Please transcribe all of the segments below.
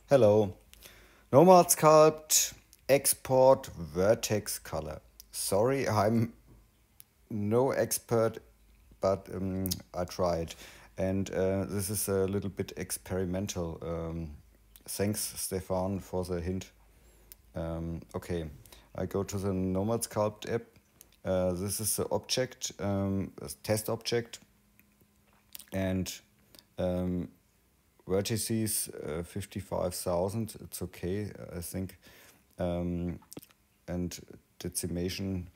Hello. Nomad Sculpt export vertex color. Sorry, I'm no expert, but I tried. And this is a little bit experimental. Thanks, Stefan, for the hint. Okay, I go to the Nomad Sculpt app. This is the object, test object, and vertices 55,000. It's okay, I think. And decimation,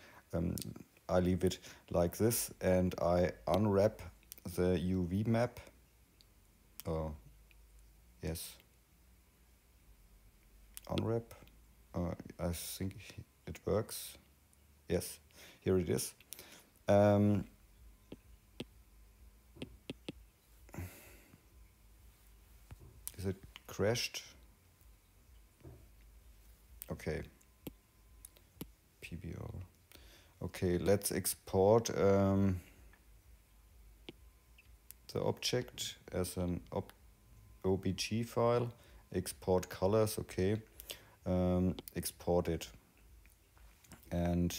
I leave it like this, and I unwrap the UV map. Oh, yes. Unwrap. I think it works. Yes, here it is. Is it crashed? Okay. PBR. Okay, let's export the object as an OBJ file. Export colors, okay. Export it and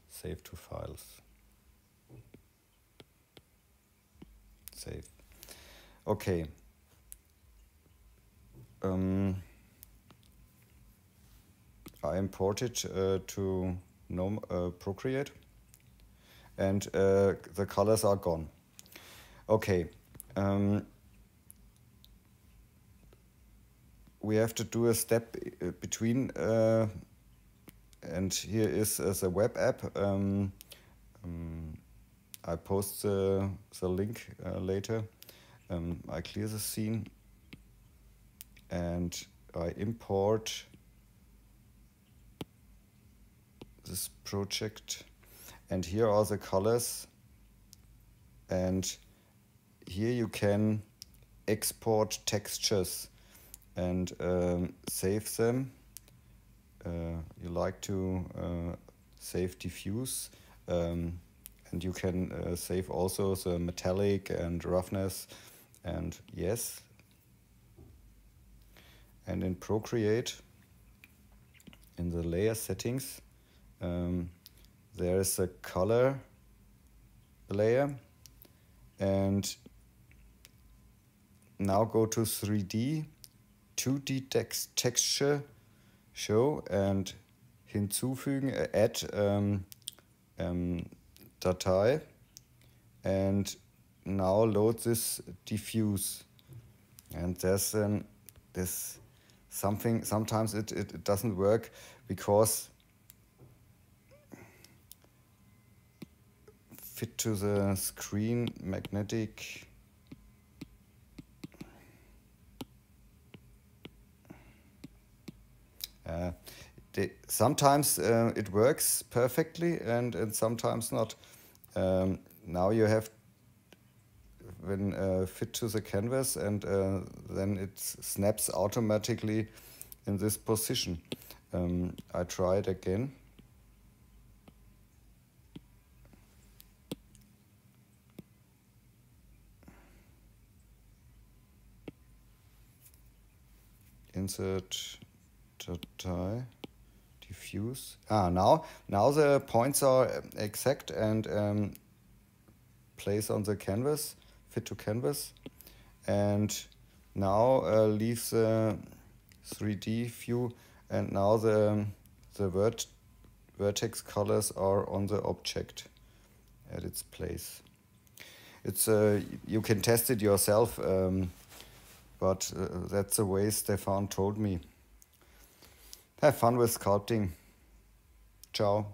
save to files. Save. Okay. I import it to Procreate, and the colors are gone. Okay. We have to do a step between, and here is the web app. I post the link later. I clear the scene and I import this project, and here are the colors, and here you can export textures and save them. You like to save diffuse, and you can save also the metallic and roughness, and yes. And in Procreate, in the layer settings, there is a color layer, and now go to 3D, 2D texture, show, and hinzufügen, add Datei, and now load this diffuse. And there's this something, sometimes it doesn't work because fit to the screen magnetic. Sometimes it works perfectly and sometimes not. Now you have, when fit to the canvas, and then it snaps automatically in this position. I try it again. Insert Datei, diffuse. Now the points are exact and place on the canvas, fit to canvas, and now leave the 3D view, and now the vertex colors are on the object at its place. It's you can test it yourself, but that's the way Stefan told me. Have fun with sculpting. Ciao.